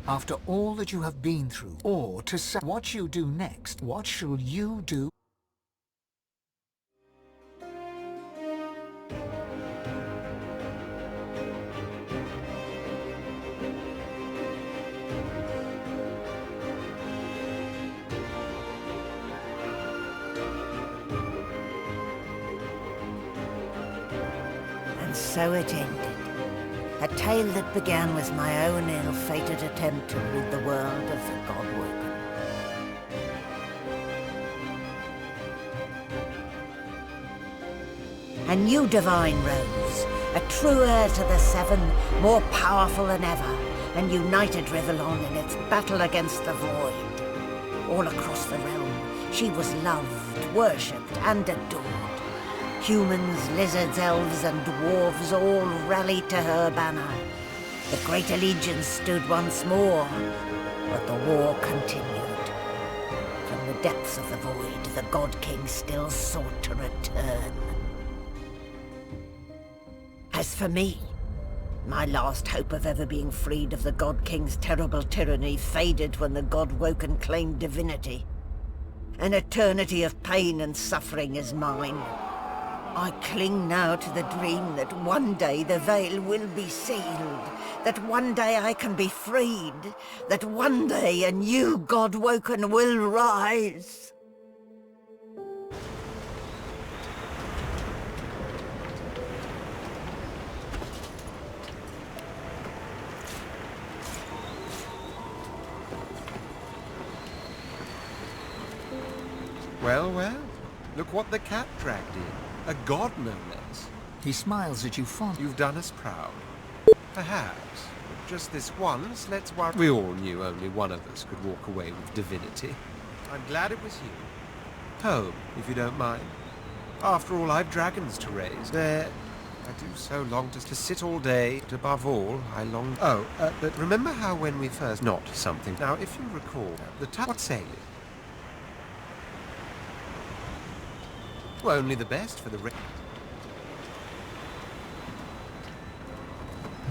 After all that you have been through, or to say what you do next, what shall you do? And so it ended. A tale that began with my own ill-fated attempt to rid the world of the God-woken. A new divine rose, a true heir to the Seven, more powerful than ever, and united Rivellon in its battle against the Void. All across the realm, she was loved, worshipped, and adored. Humans, lizards, elves, and dwarves all rallied to her banner. The great allegiance stood once more, but the war continued. From the depths of the void, the God King still sought to return. As for me, my last hope of ever being freed of the God King's terrible tyranny faded when the God-woken claimed divinity. An eternity of pain and suffering is mine. I cling now to the dream that one day the veil will be sealed, that one day I can be freed, that one day a new God-woken will rise. Well, well, look what the cat dragged in. A god, no less. He smiles at you fondly. You've done us proud. Perhaps, but just this once, let's worry. We all knew only one of us could walk away with divinity. I'm glad it was you. Home, if you don't mind. After all, I've dragons to raise. There, I do so long to sit all day, but above all, I long... Oh, but remember how when we first... Not something. Now, if you recall, what say you? Well, only the best for the...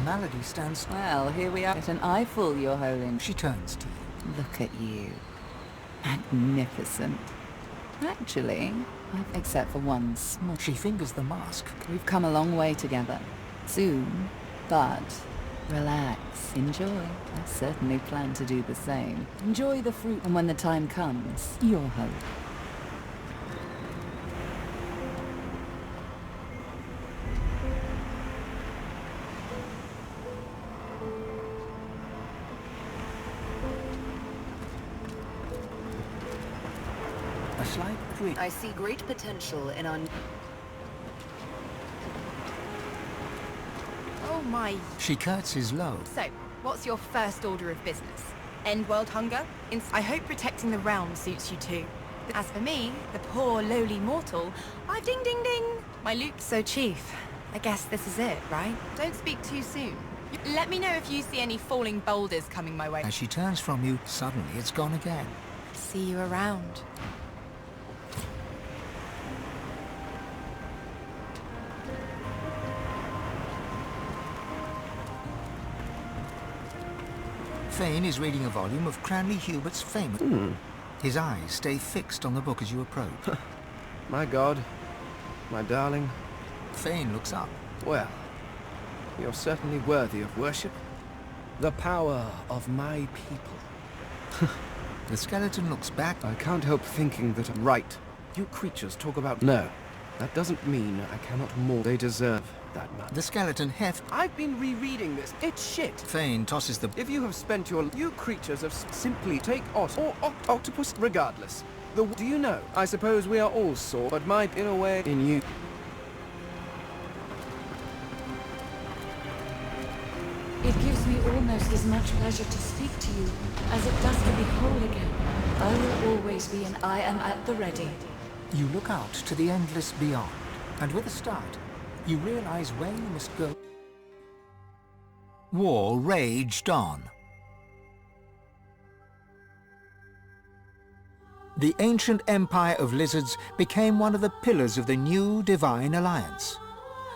Malady stands... Well, here we are at an eyeful, Your Holiness. She turns to you. Look at you. Magnificent. Actually, except for one small... She fingers the mask. We've come a long way together. Soon, but relax. Enjoy. I certainly plan to do the same. Enjoy the fruit, and when the time comes, Your Holiness. A slight grin. I see great potential in our... Oh my... She curtsies low. So, what's your first order of business? End world hunger? I hope protecting the realm suits you too. As for me, the poor lowly mortal, ding ding ding! My loot. So Chief, I guess this is it, right? Don't speak too soon. Let me know if you see any falling boulders coming my way. As she turns from you, suddenly it's gone again. See you around. Fane is reading a volume of Cranley Hubert's famous... His eyes stay fixed on the book as you approach. My God, my darling. Fane looks up. Well, you're certainly worthy of worship. The power of my people. The skeleton looks back. I can't help thinking that I'm right. You creatures talk about... No, that doesn't mean I cannot more. They deserve that much. The skeleton heft. I've been rereading this. It's shit. Fane tosses the... If you have spent your... You creatures have simply take Ot or octopus regardless. Do you know? I suppose we are all sore, but my inner way in you... It gives me almost as much pleasure to speak to you as it does to be whole again. I will always be, and I am at the ready. You look out to the endless beyond, and with a start, you realize where you must go. War raged on. The ancient empire of lizards became one of the pillars of the new divine alliance.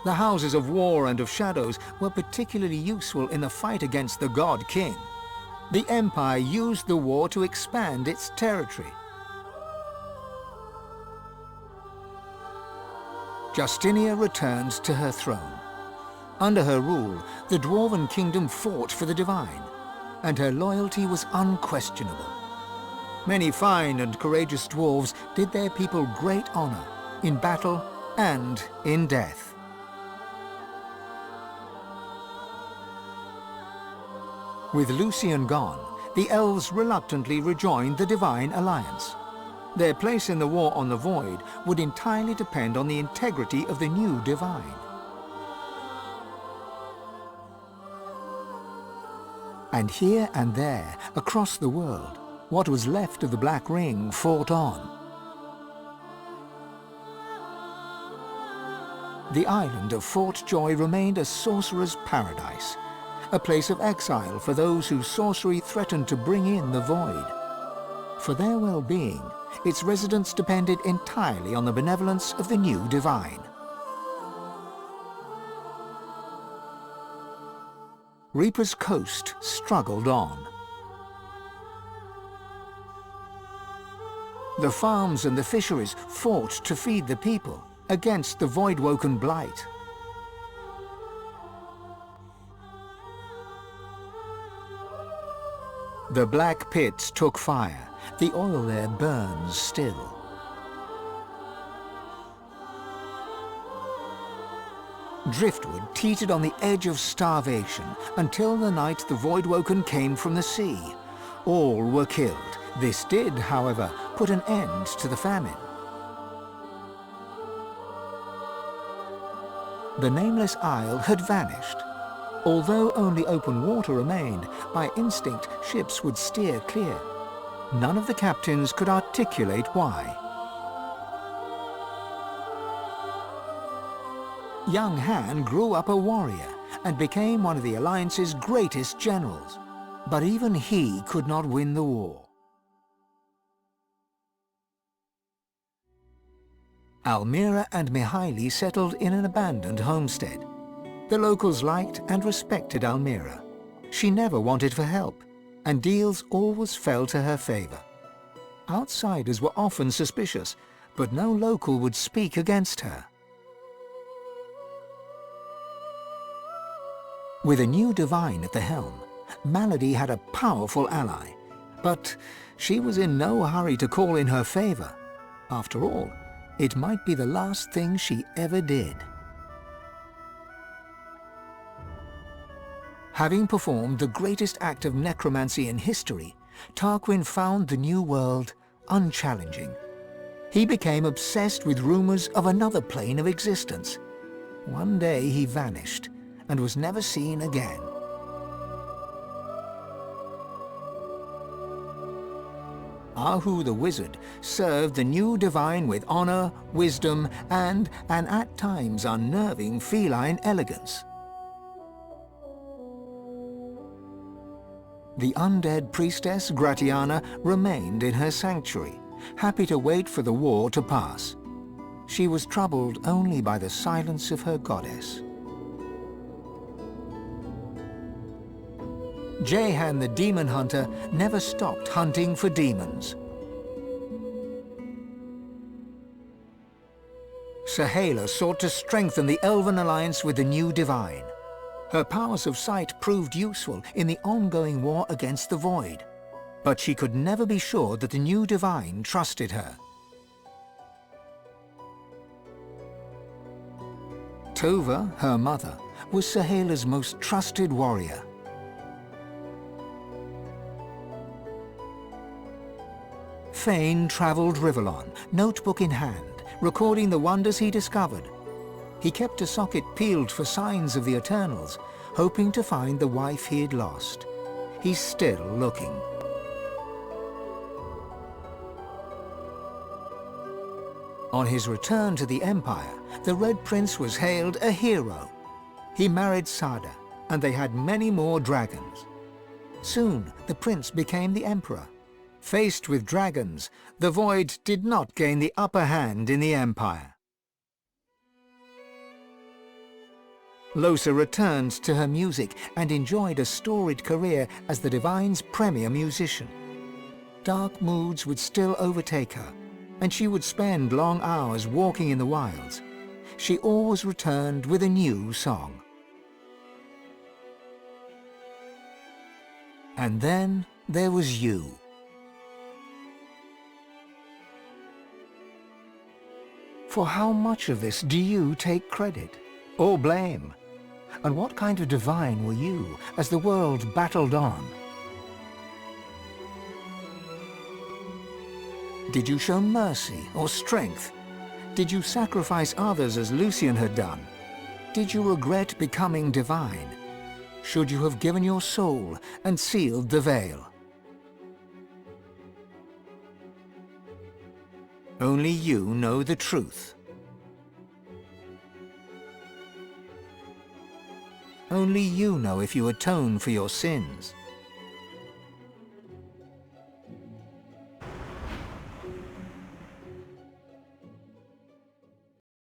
The houses of war and of shadows were particularly useful in the fight against the God King. the Empire used the war to expand its territory. Justinia returned to her throne. Under her rule, the Dwarven kingdom fought for the divine, and her loyalty was unquestionable. Many fine and courageous dwarves did their people great honor in battle and in death. With Lucian gone, the elves reluctantly rejoined the Divine Alliance. Their place in the war on the Void would entirely depend on the integrity of the new Divine. And here and there, across the world, what was left of the Black Ring fought on. The island of Fort Joy remained a sorcerer's paradise, a place of exile for those whose sorcery threatened to bring in the Void. For their well-being, its residents depended entirely on the benevolence of the new Divine. Reaper's Coast struggled on. The farms and the fisheries fought to feed the people against the Voidwoken blight. The black pits took fire. The oil there burns still. Driftwood teetered on the edge of starvation until the night the Voidwoken came from the sea. All were killed. This did, however, put an end to the famine. The nameless isle had vanished. Although only open water remained, by instinct ships would steer clear. None of the captains could articulate why. Young Han grew up a warrior and became one of the Alliance's greatest generals. But even he could not win the war. Almira and Mihaili settled in an abandoned homestead. The locals liked and respected Almira. She never wanted for help, and deals always fell to her favor. Outsiders were often suspicious, but no local would speak against her. With a new divine at the helm, Malady had a powerful ally, but she was in no hurry to call in her favor. After all, it might be the last thing she ever did. Having performed the greatest act of necromancy in history, Tarquin found the new world unchallenging. He became obsessed with rumors of another plane of existence. One day he vanished and was never seen again. Ahu the wizard served the new divine with honor, wisdom, and an at times unnerving feline elegance. The undead priestess Gratiana remained in her sanctuary, happy to wait for the war to pass. She was troubled only by the silence of her goddess. Jehan the demon hunter never stopped hunting for demons. Sahala sought to strengthen the Elven alliance with the new divine. Her powers of sight proved useful in the ongoing war against the Void, but she could never be sure that the new divine trusted her. Tova, her mother, was Sahala's most trusted warrior. Fane traveled Rivellon, notebook in hand, recording the wonders he discovered. He kept a socket peeled for signs of the Eternals, hoping to find the wife he had lost. He's still looking. On his return to the Empire, the Red Prince was hailed a hero. He married Sada, and they had many more dragons. Soon, the prince became the Emperor. Faced with dragons, the Void did not gain the upper hand in the Empire. Lohse returned to her music and enjoyed a storied career as the Divine's premier musician. Dark moods would still overtake her, and she would spend long hours walking in the wilds. She always returned with a new song. And then there was you. For how much of this do you take credit or blame? And what kind of divine were you as the world battled on? Did you show mercy or strength? Did you sacrifice others as Lucian had done? Did you regret becoming divine? Should you have given your soul and sealed the veil? Only you know the truth. Only you know if you atone for your sins.